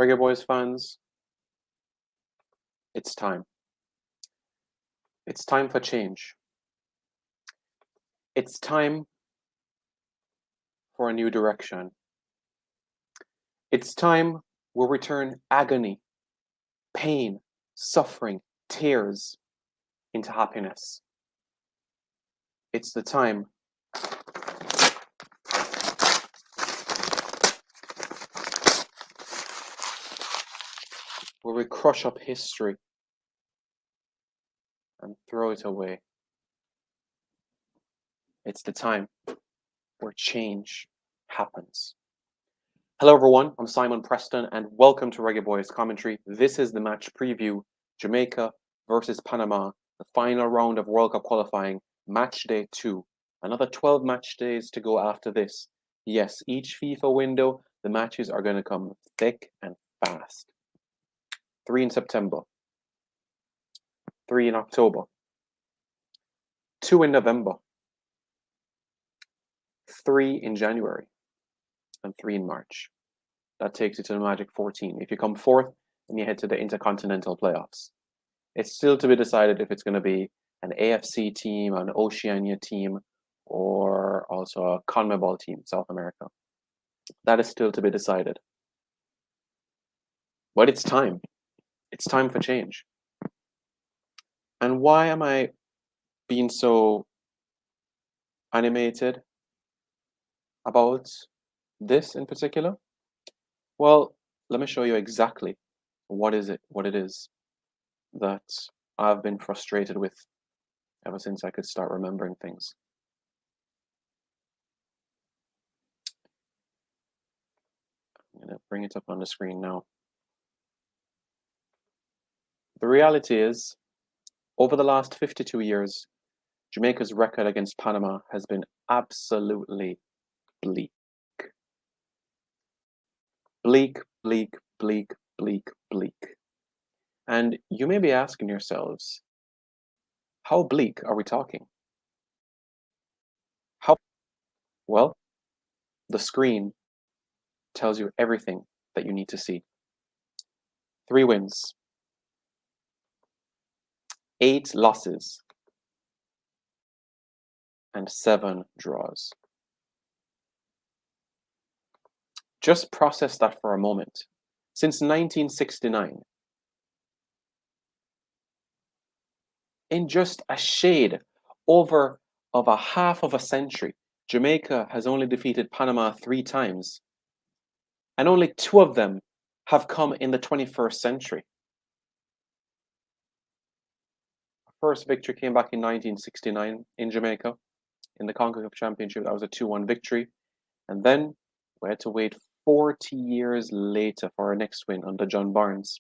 Reggae Boys fans, it's time. It's time for change. It's time for a new direction. It's time we'll return agony, pain, suffering, tears into happiness. It's the time where we crush up history and throw it away. It's the time where change happens. Hello everyone, I'm Simon Preston and welcome to Reggae Boys Commentary. This is the match preview, Jamaica versus Panama, the final round of World Cup qualifying, match day 2. Another 12 match days to go after this. Yes, each FIFA window, the matches are going to come thick and fast. 3 in September, 3 in October, 2 in November, 3 in January, and 3 in March. That takes you to the magic 14. If you come fourth, then you head to the Intercontinental Playoffs. It's still to be decided if it's going to be an AFC team, an Oceania team, or also a CONMEBOL team, South America. That is still to be decided. But it's time. It's time for change. And why am I being so animated about this in particular? Well, let me show you exactly what it is that I've been frustrated with ever since I could start remembering things. I'm going to bring it up on the screen now. The reality is, over the last 52 years, Jamaica's record against Panama has been absolutely bleak. Bleak, bleak, bleak, bleak, bleak. And you may be asking yourselves, how bleak are we talking? Well, the screen tells you everything that you need to see. 3 wins, 8 losses, and 7 draws. Just process that for a moment. Since 1969, in just a shade over of a half of a century, Jamaica has only defeated Panama 3 times, and only 2 of them have come in the 21st century. Our first victory came back in 1969 in Jamaica, in the CONCACAF Championship. That was a 2-1 victory, and then we had to wait 40 years later for our next win under John Barnes.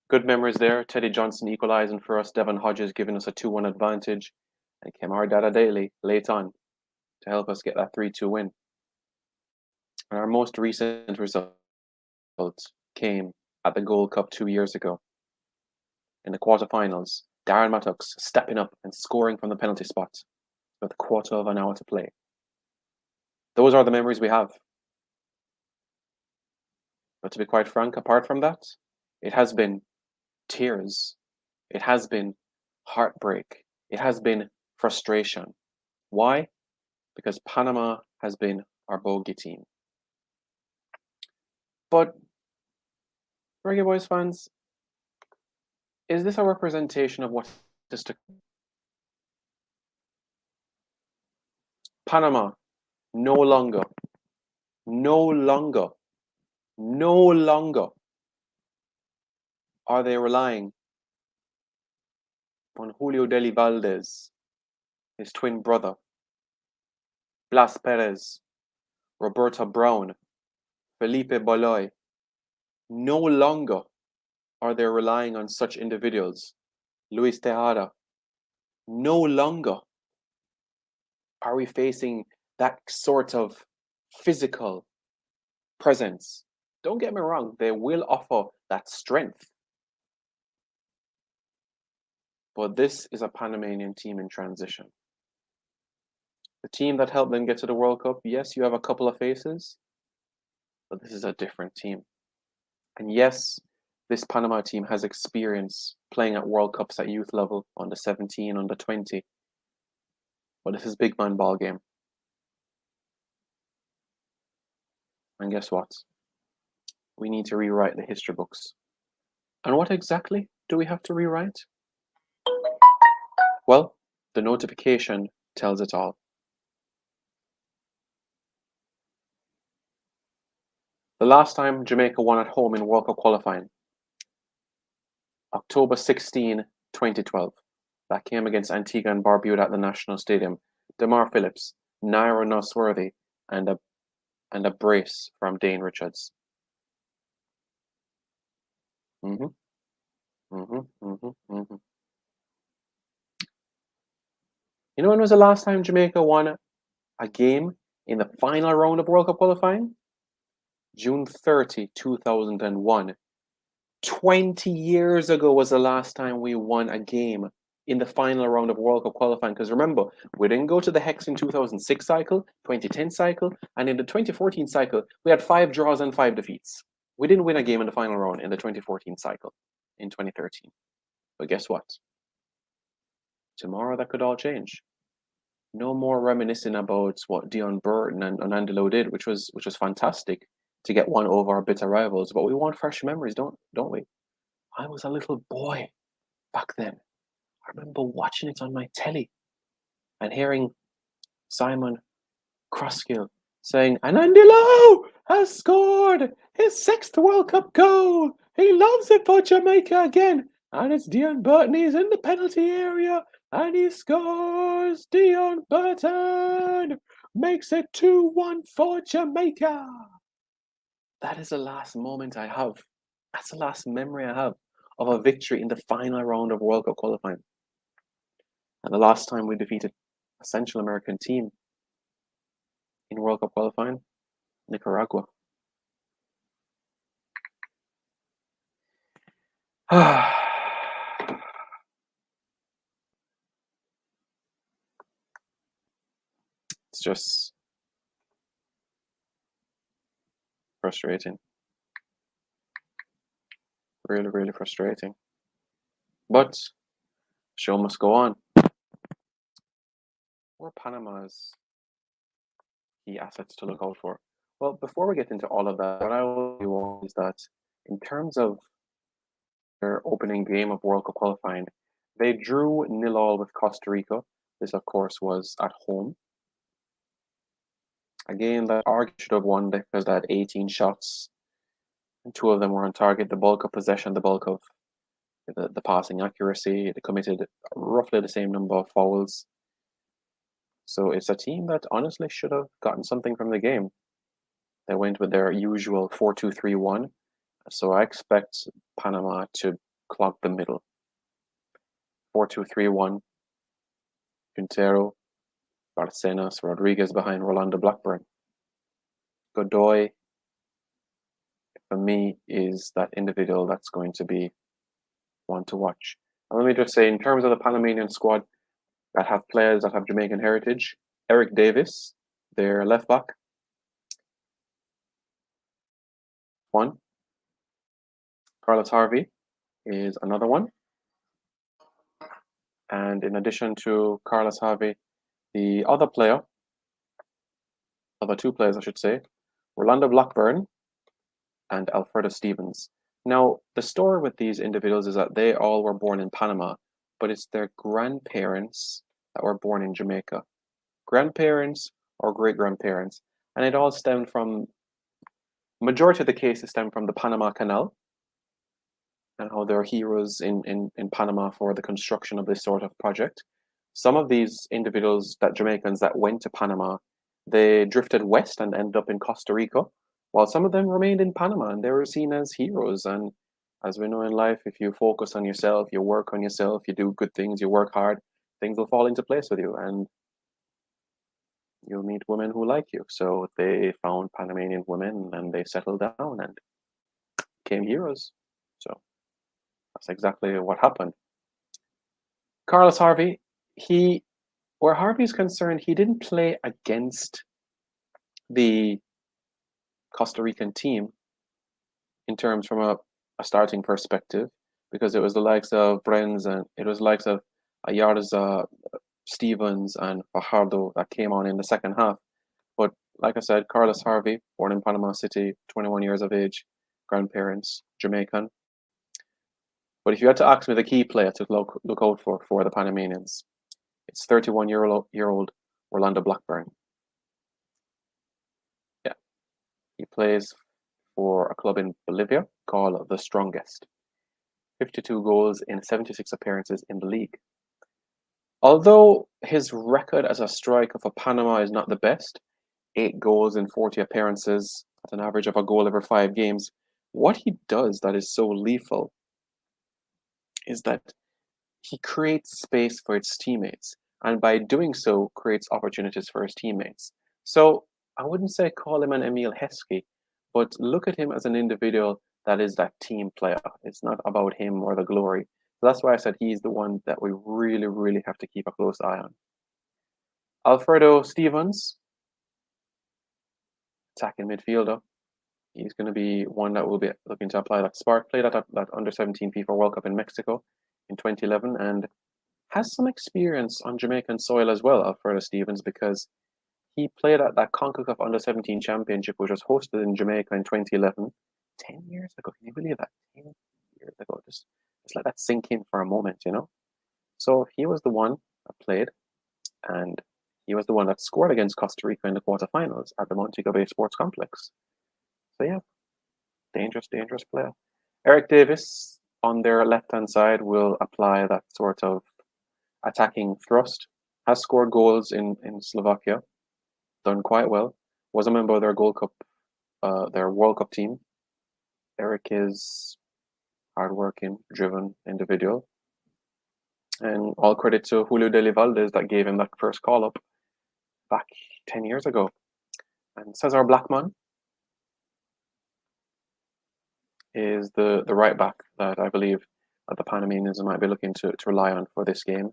Good memories there. Teddy Johnson equalising for us, Devon Hodges giving us a 2-1 advantage, and Kemar Dada Daly late on to help us get that 3-2 win. And our most recent result came at the Gold Cup 2 years ago. In the quarterfinals, Darren Mattox stepping up and scoring from the penalty spot with a quarter of an hour to play. Those are the memories we have. But to be quite frank, apart from that, it has been tears. It has been heartbreak. It has been frustration. Why? Because Panama has been our bogey team. But, Reggae Boys fans, is this a representation of what is to come? Panama no longer are they relying on Julio Deli Valdez, his twin brother, Blas Perez, Roberto Brown, Felipe Baloy. No longer are they relying on such individuals, Luis Tejada. No longer are we facing that sort of physical presence. Don't get me wrong, they will offer that strength. But this is a Panamanian team in transition. The team that helped them get to the World Cup, yes, you have a couple of faces, but this is a different team. And yes, this Panama team has experience playing at World Cups at youth level, under 17, under 20. But this is big man ball game. And guess what? We need to rewrite the history books. And what exactly do we have to rewrite? Well, the notification tells it all. The last time Jamaica won at home in World Cup qualifying, October 16, 2012. That came against Antigua and Barbuda at the National Stadium. Damar Phillips, Nairo Nosworthy, and a brace from Dane Richards. Mm-hmm. Mm-hmm. Mm-hmm. Mm-hmm. You know when was the last time Jamaica won a game in the final round of World Cup qualifying? June 30, 2001. 20 years ago was the last time we won a game in the final round of World Cup qualifying. Because remember, we didn't go to the Hex in 2006 cycle, 2010 cycle, and in the 2014 cycle, we had 5 draws and 5 defeats. We didn't win a game in the final round in the 2014 cycle in 2013. But guess what? Tomorrow that could all change. No more reminiscing about what Dion Burton and Onandilo did, which was fantastic to get one over our bitter rivals. But we want fresh memories, don't we? I was a little boy back then. I remember watching it on my telly and hearing Simon Croskill saying, Anandilo has scored his 6th World Cup goal. He loves it for Jamaica again. And it's Dion Burton. He's in the penalty area and he scores. Dion Burton makes it 2-1 for Jamaica. That is the last moment I have. That's the last memory I have of a victory in the final round of World Cup qualifying. And the last time we defeated a Central American team in World Cup qualifying, Nicaragua. It's just frustrating. Really, really frustrating. But show must go on. What are Panama's key assets to look out for? Well, before we get into all of that, what I will do is that in terms of their opening game of World Cup qualifying, they drew 0-0 with Costa Rica. This, of course, was at home. A game that arguably should have won because they had 18 shots, and 2 of them were on target. The bulk of possession, the bulk of the passing accuracy. They committed roughly the same number of fouls. So it's a team that honestly should have gotten something from the game. They went with their usual 4-2-3-1. So I expect Panama to clog the middle. 4-2-3-1. Quintero, Barcenas, Rodriguez behind Rolando Blackburn. Godoy, for me, is that individual that's going to be one to watch. And let me just say, in terms of the Panamanian squad that have players that have Jamaican heritage, Eric Davis, their left back, one. Carlos Harvey is another one. And in addition to Carlos Harvey, the other two players, I should say, Rolando Blackburn and Alfredo Stevens. Now, the story with these individuals is that they all were born in Panama, but it's their grandparents that were born in Jamaica. Grandparents or great-grandparents. And it all stemmed from, majority of the cases stem from the Panama Canal and how they're heroes in Panama for the construction of this sort of project. Some of these individuals, that Jamaicans that went to Panama, they drifted west and ended up in Costa Rica, while some of them remained in Panama and they were seen as heroes. And as we know in life, if you focus on yourself, you work on yourself, you do good things, you work hard, things will fall into place with you and you'll meet women who like you. So they found Panamanian women and they settled down and became heroes. So that's exactly what happened. Carlos Harvey, where Harvey's concerned, he didn't play against the Costa Rican team. in terms from a starting perspective, because it was the likes of Brenz and it was the likes of Ayarza, Stevens, and Fajardo that came on in the second half. But like I said, Carlos Harvey, born in Panama City, 21 years of age, grandparents, Jamaican. But if you had to ask me the key player to look out for the Panamanians, it's 31-year-old Orlando Blackburn. Yeah, he plays for a club in Bolivia called The Strongest. 52 goals in 76 appearances in the league. Although his record as a striker for Panama is not the best, 8 goals in 40 appearances at an average of a goal every 5 games, what he does that is so lethal is that he creates space for his teammates, and by doing so, creates opportunities for his teammates. So I wouldn't say call him an Emil Heskey, but look at him as an individual that is that team player. It's not about him or the glory. So that's why I said he's the one that we really, really have to keep a close eye on. Alfredo Stevens, attacking midfielder. He's going to be one that will be looking to apply that spark. Played at that under-17 FIFA World Cup in Mexico in 2011 and has some experience on Jamaican soil as well, Alfredo Stevens, because he played at that CONCACAF Under-17 Championship, which was hosted in Jamaica in 2011. 10 years ago. Can you believe that? 10 years ago. Just let that sink in for a moment, you know? So he was the one that played, and he was the one that scored against Costa Rica in the quarterfinals at the Montego Bay Sports Complex. So yeah, dangerous, dangerous player. Eric Davis on their left-hand side will apply that sort of attacking thrust. Has scored goals in Slovakia, done quite well. Was a member of their their World Cup team. Eric is hardworking, driven individual. And all credit to Julio Deli Valdez that gave him that first call-up back 10 years ago. And Cesar Blackman is the right back that I believe that the Panamanians might be looking to rely on for this game.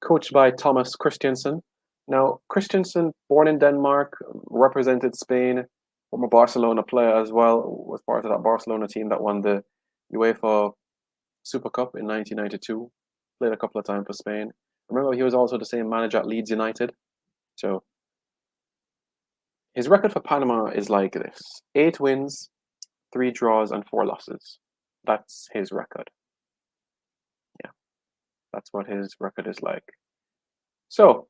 Coached by Thomas Christiansen. Now, Christiansen, born in Denmark, represented Spain, former Barcelona player as well, was part of that Barcelona team that won the UEFA Super Cup in 1992. Played a couple of times for Spain. Remember, he was also the same manager at Leeds United. So his record for Panama is like this: 8 wins, 3 draws, and 4 losses. That's his record. Yeah, that's what his record is like. So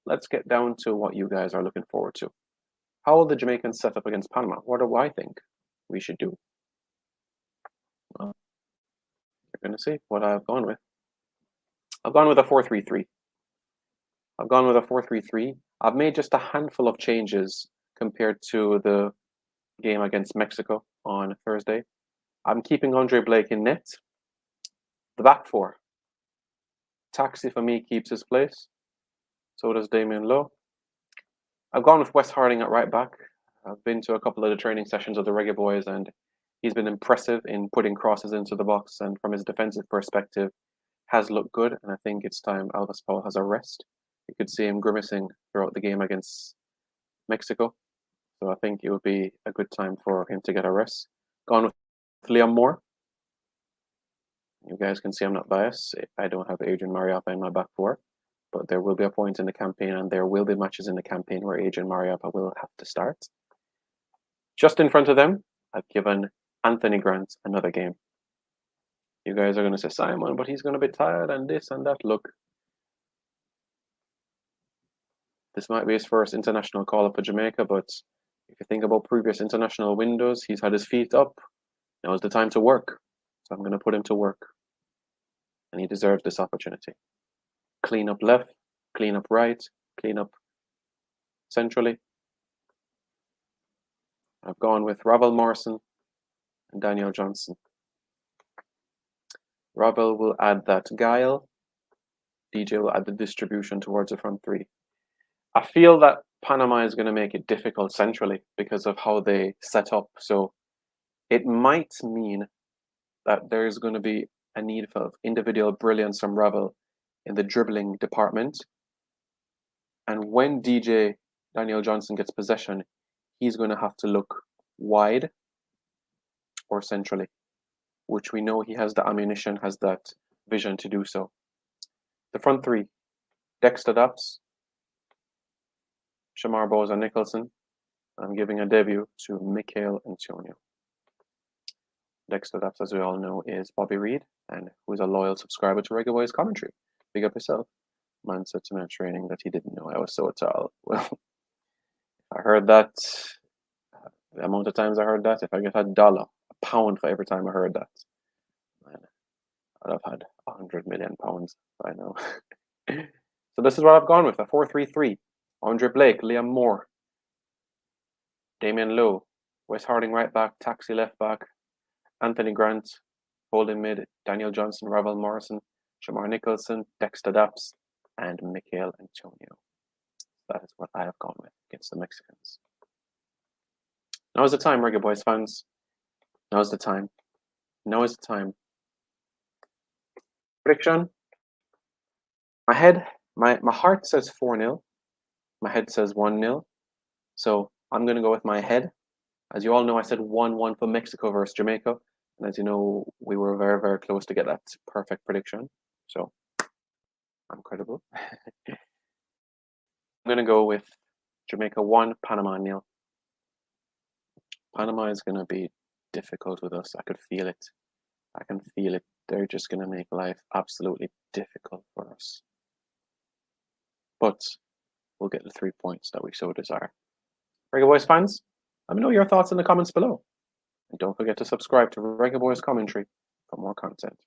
let's get down to what you guys are looking forward to. How will the Jamaicans set up against Panama? What do I think we should do? Well, you're going to see what I've gone with. I've gone with a 4-3-3. I've gone with a 4-3-3. I've made just a handful of changes compared to the game against Mexico on Thursday. I'm keeping Andre Blake in net. The back 4. Taxi for me keeps his place. So does Damien Lowe. I've gone with Wes Harding at right back. I've been to a couple of the training sessions of the Reggae Boys, and he's been impressive in putting crosses into the box, and from his defensive perspective, has looked good, and I think it's time Alvis Paul has a rest. You could see him grimacing throughout the game against Mexico, so I think it would be a good time for him to get a rest. Gone with Liam Moore. You guys can see I'm not biased. I don't have Adrian Mariappa in my back 4, but there will be a point in the campaign, and there will be matches in the campaign where Adrian Mariappa will have to start. Just in front of them, I've given Anthony Grant another game. You guys are going to say, Simon, but he's going to be tired and this and that. Look, this might be his first international call-up for Jamaica, but if you think about previous international windows, he's had his feet up. Now is the time to work. So I'm going to put him to work. And he deserves this opportunity. Clean up left, clean up right, clean up centrally. I've gone with Ravel Morrison and Daniel Johnson. Ravel will add that guile. DJ will add the distribution towards the front 3. I feel that Panama is going to make it difficult centrally because of how they set up. So it might mean that there's going to be a need for individual brilliance from Ravel in the dribbling department. And when DJ Daniel Johnson gets possession, he's going to have to look wide or centrally, which we know he has the ammunition, has that vision to do so. The front three, Dexter Daps, Shamar Boza Nicholson. I'm giving a debut to Mikel Antonio. Dexter Daps, as we all know, is Bobby Reed, and who's a loyal subscriber to Reggae Boys commentary. Big up yourself. Man said to me at training that he didn't know I was so tall. Well, I heard that. The amount of times I heard that, if I get $1, a pound for every time I heard that, man, I'd have had 100 million pounds by now. So this is what I've gone with: a 4-3-3. Andre Blake, Liam Moore, Damian Lowe, Wes Harding right back, Taxi left back, Anthony Grant, holding mid, Daniel Johnson, Ravel Morrison, Shamar Nicholson, Dexter Daps, and Mikel Antonio. That is what I have gone with against the Mexicans. Now is the time, Reggae Boys fans. Now is the time. Now is the time. Prediction. My heart says 4-0. My head says 1-0. So I'm going to go with my head. As you all know, I said 1-1 for Mexico versus Jamaica. And as you know, we were very, very close to get that perfect prediction. So I'm credible. I'm going to go with Jamaica 1, Panama 0. Panama is going to be difficult with us. I could feel it. I can feel it. They're just going to make life absolutely difficult for us. But we'll get the 3 points that we so desire. Reggae Boys fans, let me know your thoughts in the comments below. And don't forget to subscribe to Reggae Boys Commentary for more content.